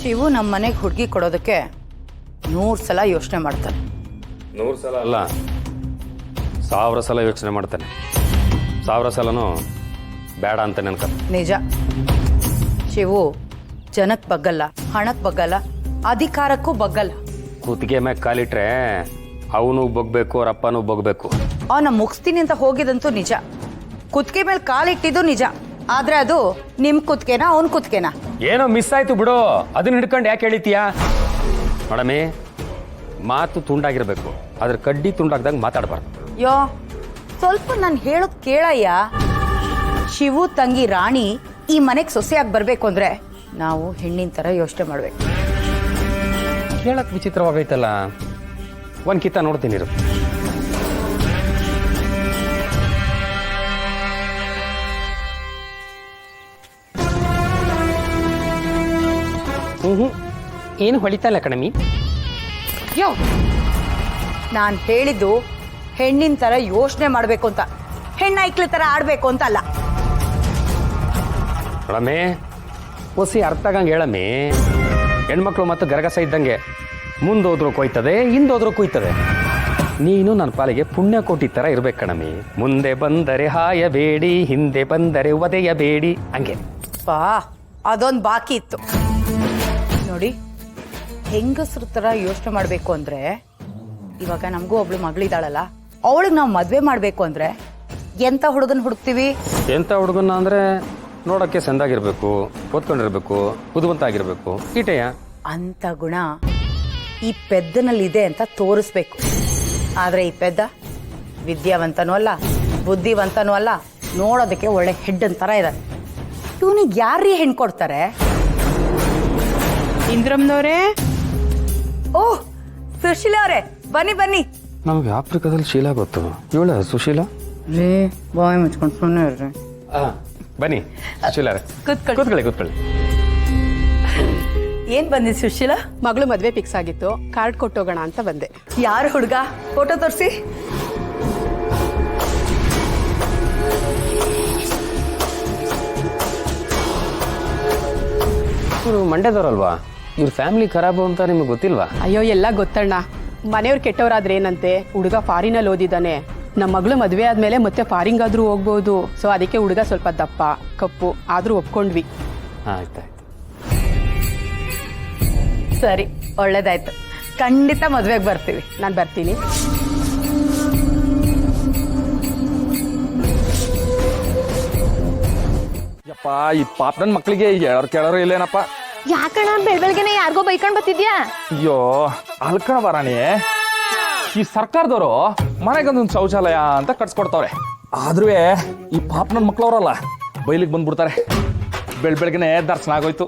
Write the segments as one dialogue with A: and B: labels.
A: ಶಿವು ನಮ್ಮ ಮನೆಗೆ ಹುಡುಗಿ ಕೊಡೋದಕ್ಕೆ 100 ಸಲ ಯೋಚನೆ ಮಾಡ್ತಾನೆ.
B: 100 ಸಲ ಅಲ್ಲ, 1000 ಸಲ ಯೋಚನೆ ಮಾಡ್ತಾನೆ. 1000 ಸಲನೂ ಬೇಡ ಅಂತ ನೆನ್ಕ.
A: ನಿಜ, ಶಿವು ಜನಕ್ಕೆ ಬಗ್ಗಲ್ಲ, ಹಣಕ್ಕೆ ಬಗ್ಗಲ್ಲ, ಅಧಿಕಾರಕ್ಕೂ ಬಗ್ಗಲ್ಲ.
B: ಕುತ್ತಿಗೆ ಮ್ಯಾಗ ಕಾಲಿಟ್ರೆ ಅವನು ಬಗ್ಬೇಕು, ಅವ್ರ ಅಪ್ಪನೂ ಬಗ್ಬೇಕು.
A: ಅವನ ಮುಗಿಸ್ತೀನಿ ಅಂತ ಹೋಗಿದಂತೂ ನಿಜ. ಕುತ್ತಿಗೆ ಮೇಲೆ ಕಾಲಿಟ್ಟಿದ್ದು ನಿಜ. ಆದ್ರೆ ಅದು ನಿಮ್ ಕುತ್ತಿಗೆನಾ ಅವನ್ ಕುತ್ತಿಗೆನಾ?
B: ಏನೋ ಮಿಸ್ ಆಯ್ತು ಬಿಡು, ಅದನ್ನ ಹಿಡ್ಕೊಂಡು ಯಾಕೆ ಹೇಳಿತೀಯಾ? ಮೇಡಮೇ, ಮಾತು ತುಂಡಾಗಿರ್ಬೇಕು, ಆದ್ರೆ ಕಡ್ಡಿ ತುಂಡಾಗ್ದಾಗ ಮಾತಾಡಬಾರ್ದು.
A: ಯೋ, ಸ್ವಲ್ಪ ನಾನು ಹೇಳೋದು ಕೇಳಯ್ಯ. ಶಿವು ತಂಗಿ ರಾಣಿ ಈ ಮನೆಗೆ ಸೊಸೆಯಾಗಿ ಬರ್ಬೇಕು ಅಂದ್ರೆ ನಾವು ಹೆಣ್ಣಿನ ತರ ಯೋಚನೆ ಮಾಡ್ಬೇಕು.
B: ಕೇಳಕ್ ವಿಚಿತ್ರವಾಗೈತಲ್ಲ, ಒಂದ್ ಕಿತ್ತ ನೋಡ್ತೀನಿ ಇರು. ಏನು ಹೊಳಿತಲ್ಲ ಕಣಮಿ.
A: ಯೋ, ನಾನು ಹೇಳಿದ್ದು ಹೆಣ್ಣಿನ ತರ ಯೋಚನೆ ಮಾಡ್ಬೇಕು ಅಂತ, ಹೆಣ್ಣೈಕ್ಳ ತರ ಆಡ್ಬೇಕು ಅಂತ ಅಲ್ಲ.
B: ಮೇಡಮೇ, ಹೊಸಿ ಅರ್ಥ ಆಗಂಗೆ ಹೇಳಮ್ಮಿ. ಹೆಣ್ಮಕ್ಳು ಮತ್ತು ಗರಗಸ ಇದ್ದಂಗೆ, ಮುಂದೋದ್ರೂ ಕೊಯ್ತದೆ, ಹಿಂದೋದ್ರೂ ಕೊಯ್ತದೆ. ನೀನು ನನ್ನ ಪಾಲಿಗೆ ಪುಣ್ಯ ಕೋಟಿ ಥರ ಇರ್ಬೇಕು ಕಣಮಿ. ಮುಂದೆ ಬಂದರೆ ಹಾಯಬೇಡಿ, ಹಿಂದೆ ಬಂದರೆ ಒದೆಯಬೇಡಿ, ಹಂಗೆ.
A: ಬಾ, ಅದೊಂದು ಬಾಕಿ ಇತ್ತು ನೋಡಿ. ಹೆಂಗಸ್ರ ತರ ಯೋಚನೆ ಮಾಡ್ಬೇಕು ಅಂದ್ರೆ, ಇವಾಗ ನಮಗೂ ಒಬ್ಳು ಮಗಳಿದ್ದಾಳಲ್ಲ, ಅವಳಿಗೆ ನಾವು ಮದ್ವೆ ಮಾಡ್ಬೇಕು ಅಂದ್ರೆ ಎಂತ ಹುಡುಗನ್ ಹುಡುಕ್ತಿವಿ?
B: ಎಂಥ ಹುಡುಗನ ಅಂದ್ರೆ ನೋಡೋಕ್ಕೆ ಚಂದಾಗಿರ್ಬೇಕು, ಓದ್ಕೊಂಡಿರ್ಬೇಕು, ಬುದ್ಧಿವಂತ ಆಗಿರ್ಬೇಕು, ಈಟೆಯ
A: ಅಂತ ಗುಣ ಈ ಪೆದ್ದನಲ್ಲಿದೆ ಅಂತ ತೋರಿಸ್ಬೇಕು. ಆದ್ರೆ ಈ ಪೆದ್ದ ವಿದ್ಯಾವಂತನೂ ಅಲ್ಲ, ಬುದ್ಧಿವಂತನೂ ಅಲ್ಲ, ನೋಡೋದಕ್ಕೆ ಒಳ್ಳೆ ಹೆಡ್ ಅಂತರ ಇದ್ದಾನೆ. ಇವನಿಗೆ ಯಾರೀ ಹೆಣ್ ಕೊಡ್ತಾರೆ?
C: ಇಂದ್ರಮ್ನವ್ರೆ.
A: ಓಹ್, ಸುಶೀಲಾ ಅವರೇ, ಬನ್ನಿ ಬನ್ನಿ.
B: ನಮಗೆ ಆಫ್ರಿಕಾದಲ್ಲಿ ಶೀಲಾ ಗೊತ್ತು, ಇವಳ ಸುಶೀಲಾ.
A: ಬಾಯ್ ಮುಚ್ಕೊಂಡು ಸುಮ್ಮನೆ ಇರ್ರಿ.
B: ಬನ್ನಿ ಸುಶೀಲಾ, ಕೂತ್ಕೊಳ್ಳಿ.
A: ಏನ್ ಬಂದಿದ್ ಸುಶೀಲಾ?
C: ಮಗಳು ಮದ್ವೆ ಫಿಕ್ಸ್ ಆಗಿತ್ತು, ಕಾರ್ಡ್ ಕೊಟ್ಟೋಗೋಣ ಅಂತ ಬಂದೆ.
A: ಯಾರು ಹುಡುಗ? ಫೋಟೋ ತೋರಿಸಿ.
B: ಇವರು ಮಂಡ್ಯದವ್ರಲ್ವಾ? ಇವ್ರ ಫ್ಯಾಮಿಲಿ ಖರಾಬು ಅಂತ ನಿಮಗೆ ಗೊತ್ತಿಲ್ವಾ?
C: ಅಯ್ಯೋ, ಎಲ್ಲ ಗೊತ್ತಣ್ಣ. ಮನೆಯವ್ರು ಕೆಟ್ಟವರಾದ್ರೆ ಏನಂತೆ, ಹುಡುಗ ಫಾರಿನಲ್ಲಿ ಓದಿದ್ದಾನೆ. ನಮ್ಮ ಮಗಳು ಮದ್ವೆ ಆದ್ಮೇಲೆ ಮತ್ತೆ ಫಾರಿಂಗಾದ್ರೂ ಹೋಗ್ಬೋದು. ಸೊ ಅದಕ್ಕೆ ಹುಡುಗ ಸ್ವಲ್ಪ ದಪ್ಪ ಕಪ್ಪು ಆದ್ರೂ ಒಪ್ಕೊಂಡ್ವಿ.
B: ಆಯ್ತಾಯ್ತು,
A: ಸರಿ, ಒಳ್ಳೇದಾಯ್ತು. ಖಂಡಿತ ಮದ್ವೆಗೆ ಬರ್ತೀವಿ.
C: ನಾನು ಬರ್ತೀನಿ.
D: ಯಪ್ಪ, ಈ ಪಾಪನ ಮಕ್ಕಳಿಗೆ ಕೇಳೋರು ಇಲ್ಲೇನಪ್ಪ?
E: ಯಾಕಣ್ಣ ಬೆಳಬೆಳಗ್ಗೆನೆ ಯಾರಿಗೋ ಬೈಕೊಂಡ್ ಬತ್ತಿದ್ಯಾ?
D: ಅಯ್ಯೋ, ಅಲ್ಕಣ ಬಾರಾಣಿ, ಈ ಸರ್ಕಾರದವರು ಮನೆಗೊಂದೊಂದು ಶೌಚಾಲಯ ಅಂತ ಕಟ್ಸ್ಕೊಡ್ತಾವ್ರೆ. ಆದ್ರೂ ಈ ಪಾಪನ ಮಕ್ಳವ್ರಲ್ಲ, ಬೈಲಿಗೆ ಬಂದ್ಬಿಡ್ತಾರೆ. ಬೆಳಬೆಳಗ್ಗೆನೆ ದರ್ಶನ ಆಗೋಯ್ತು.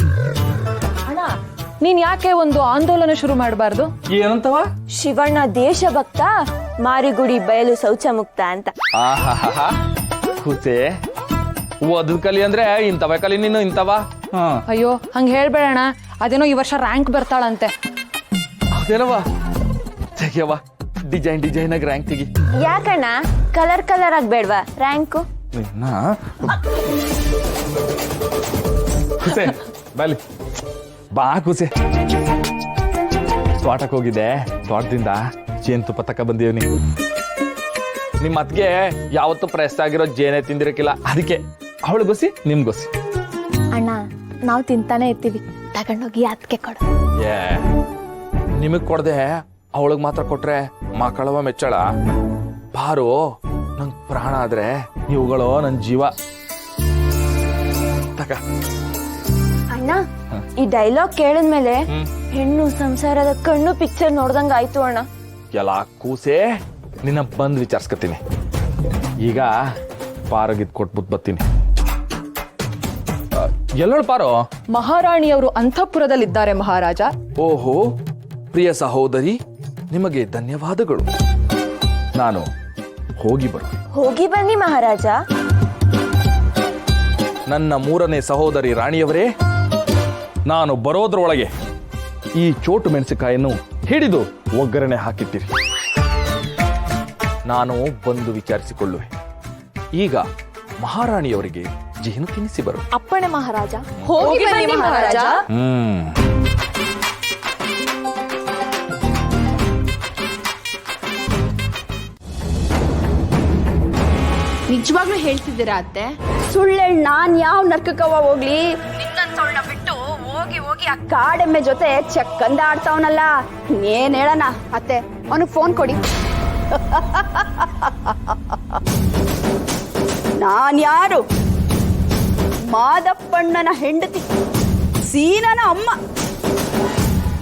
E: ಅಣ್ಣ, ನೀನ್ ಯಾಕೆ ಒಂದು ಆಂದೋಲನ ಶುರು ಮಾಡಬಾರ್ದು?
D: ಏನಂತವ?
E: ಶಿವಣ್ಣ ದೇಶಭಕ್ತ, ಮಾರಿಗುಡಿ ಬಯಲು ಶೌಚ ಮುಕ್ತ ಅಂತ.
D: ಆಹಾ, ಕೂಸೆ, ಓದದ್ ಕಲಿ ಅಂದ್ರೆ ಇಂಥವ ಕಲಿ, ನೀನು ಇಂಥವ.
E: ಅಯ್ಯೋ, ಹಂಗ ಹೇಳ್ಬೇಡಣ್ಣ. ಅದೇನೋ ಈ ವರ್ಷ ರ್ಯಾಂಕ್ ಬರ್ತಾಳಂತೆ.
D: ಅದೇನವ? ತೆಗಿಯವ, ಡಿಸೈನ್ ಆಗಿ ರ್ಯಾಂಕ್ ತೆಗಿ.
E: ಯಾಕಣ್ಣ ಕಲರ್ ಆಗ್ಬೇಡ್ವಾ ರ್ಯಾಂಕು?
D: ಕುಸೆ ಬಲಿ ಬಾ ಕುಸೆ. ತೋಟಕ್ಕೆ ಹೋಗಿದ್ದೆ, ತೋಟದಿಂದ ಜೇನುತುಪ್ಪ ತಕ ಬಂದೀವ್ನಿ. ನಿಮ್ಮ ಅತ್ಗೆ ಯಾವತ್ತೂ ಪ್ರೆಸ್ ಆಗಿರೋ ಜೇನೆ ತಿಂದಿರಕ್ಕಿಲ್ಲ, ಅದಕ್ಕೆ ಅವಳಿಗೋಸಿ ನಿಮ್ಗೋಸಿ.
E: ಅಣ್ಣ, ನಾವು ತಿಂತಾನೆ ಇರ್ತೀವಿ, ತಗೊಂಡೋಗಿ ಅದಕ್ಕೆ ಕೊಡು.
D: ಏ, ನಿಮಗ್ ಕೊಡದೆ ಅವಳಿಗೆ ಮಾತ್ರ ಕೊಟ್ರೆ ಮಕ್ಕಳವ ಮೆಚ್ಚಳ. ಬಾರು, ನಂಗ್ ಪ್ರಾಣ ಆದ್ರೆ ಇವುಗಳು ನನ್ ಜೀವ. ತಕ.
E: ಅಣ್ಣ, ಈ ಡೈಲಾಗ್ ಕೇಳಿದ್ಮೇಲೆ ಹೆಣ್ಣು ಸಂಸಾರದ ಕಣ್ಣು ಪಿಕ್ಚರ್ ನೋಡ್ದಂಗ ಆಯ್ತು ಅಣ್ಣ.
D: ಎಲ್ಲ ಕೂಸೆ, ನಿನ್ನ ಬಂದ್ ವಿಚಾರಿಸ್ಕತೀನಿ. ಈಗ ಪಾರಗಿದ್ ಕೊಟ್ಬಿಟ್ಟು ಬರ್ತೀನಿ. ಎಲ್ಲೋಳು ಪಾರು?
F: ಮಹಾರಾಣಿಯವರು ಅಂತಃಪುರದಲ್ಲಿದ್ದಾರೆ ಮಹಾರಾಜ.
D: ಓಹೋ, ಪ್ರಿಯ ಸಹೋದರಿ, ನಿಮಗೆ ಧನ್ಯವಾದಗಳು. ನಾನು ಹೋಗಿ
E: ಬನ್ನಿ ಮಹಾರಾಜ.
D: ನನ್ನ 3ನೇ ಸಹೋದರಿ ರಾಣಿಯವರೇ, ನಾನು ಬರೋದ್ರೊಳಗೆ ಈ ಚೋಟು ಮೆಣಸಿನಕಾಯನ್ನು ಹಿಡಿದು ಒಗ್ಗರಣೆ ಹಾಕಿದ್ದೀರಿ. ನಾನು ಬಂದು ವಿಚಾರಿಸಿಕೊಳ್ಳುವೆ. ಈಗ ಮಹಾರಾಣಿಯವರಿಗೆ ಜೇನು ತಿನ್ನಿಸಿ ಬರು.
E: ಅಪ್ಪಣೆ ಮಹಾರಾಜ.
F: ಹೋಗಿ ಬನ್ನಿ ಮಹಾರಾಜ.
E: ನಿಜವಾಗ್ಲೂ ಹೇಳ್ತಿದ್ದೀರಾ ಅತ್ತೆ? ಸುಳ್ಳೆಳ್ ನಾನ್ ಯಾವ ನರ್ಕಕ್ಕವ ಹೋಗ್ಲಿ? ನಿನ್ನಂತವಳನ್ನ ಬಿಟ್ಟು ಹೋಗಿ ಹೋಗಿ ಆ ಕಾಡೆಮ್ಮೆ ಜೊತೆ ಚೆಕ್ಕಂದ ಆಡ್ತಾವನಲ್ಲ, ಏನ್ ಹೇಳಣ?
C: ಅತ್ತೆ ಅವನಿಗೆ ಫೋನ್ ಕೊಡಿ.
E: ನಾನ್ ಯಾರು? ಮಾದಪ್ಪಣ್ಣನ ಹೆಂಡತಿ, ಸೀನನ ಅಮ್ಮ.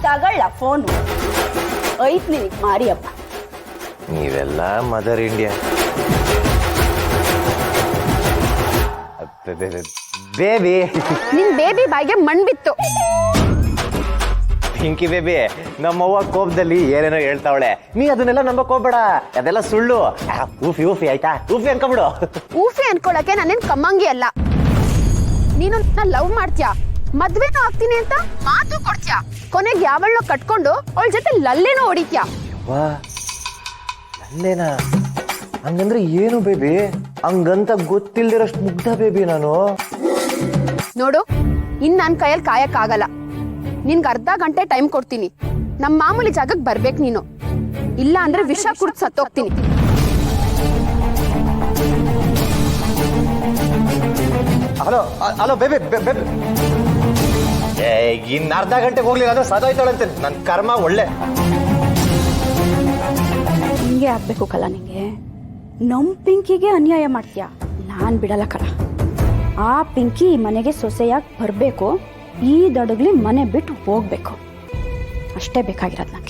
E: ತಗೊಳ್ಳ ಫೋನು, ಐತ್ ನಿನಗ್ ಮಾರಿಯಪ್ಪ.
G: ನೀವೆಲ್ಲ ಮದರ್ ಇಂಡಿಯಾ. ಬೇಬಿ,
C: ನಿನ್ ಬೇಬಿ ಬಾಯಿಗೆ ಮಣ್ ಬಿತ್ತು.
G: ಪಿಂಕಿ ಬೇಬಿ, ನಮ್ಮವ್ವ ಕೋಪದಲ್ಲಿ ಏನೇನೋ ಹೇಳ್ತಾವಳೆ, ನೀ ಅದನ್ನೆಲ್ಲ ನಂಬಕ್ ಹೋಗ್ಬೇಡ, ಅದೆಲ್ಲ ಸುಳ್ಳು. ಊಫಿ ಊಫಿ ಆಯ್ತಾ, ಊಫಿ ಅನ್ಕೊಬಿಡು.
C: ಊಫಿ ಅನ್ಕೊಳಕ್ಕೆ ನಾನೇನ್ ಕಮ್ಮಂಗಿ ಅಲ್ಲ. ನೀನು ನನ್ನ ಲವ್ ಮಾಡ್ತೀಯಾ, ಮದ್ವೆನೂ ಆಗ್ತೀನಿ ಅಂತ ಮಾತು ಕೊಡ್ತೀಯಾ, ಕೊನೆಗೆ ಯಾವಳನ್ನೋ ಕಟ್ಕೊಂಡು ಅವಳ ಜೊತೆ ಲಲ್ಲೇನೋ ಹೊಡಿತ್ಯಾ.
G: ವಾ, ಅಲ್ಲೇನಾ? ಹಂಗಂದ್ರೆ ಏನು ಬೇಬಿ? ಹಂಗಂತ ಗೊತ್ತಿಲ್ದಿರೋಷ್ಟು ಮುಗ್ಧ ಬೇಬಿ ನಾನು.
C: ನೋಡು, ಇನ್ ನನ್ ಕೈಯಲ್ಲಿ ಕಾಯಕ್ ಆಗಲ್ಲ. ನಿನ್ಗೆ ಅರ್ಧ ಗಂಟೆ ಟೈಮ್ ಕೊಡ್ತೀನಿ. ನಮ್ಮ ಮಾಮೂಲಿ ಜಾಗಕ್ಕೆ ಬರ್ಬೇಕು ನೀನು, ಇಲ್ಲ ಅಂದ್ರೆ ವಿಷ ಕುಡ್ದು ಸತ್ತೋಗ್ತೀನಿ.
G: ಹಲೋ ಹಲೋ ಬೇಬಿ, ಇನ್ ಅರ್ಧ ಗಂಟೆಗೆ ಹೋಗ್ಲಿಲ್ಲ ಅಂದ್ರೆ ಸದೋಯ್ತಾಳಂತೆ. ನನ್ ಕರ್ಮ ಒಳ್ಳೆ.
E: ಹಿಂಗೆ ಆಗ್ಬೇಕು ಕಲ ನಿಂಗೆ. ನಮ್ ಪಿಂಕಿಗೆ ಅನ್ಯಾಯ ಮಾಡ್ತೀಯ, ನಾನ್ ಬಿಡಲ್ಲ ಕಲ. ಆ ಪಿಂಕಿ ಮನೆಗೆ ಸೊಸೆಯಾಗಿ ಬರ್ಬೇಕು, ಈ ದಡಗ್ಲಿ ಮನೆ ಬಿಟ್ಟು ಹೋಗ್ಬೇಕು, ಅಷ್ಟೇ ಬೇಕಾಗಿರೋದು ನಂಗೆ.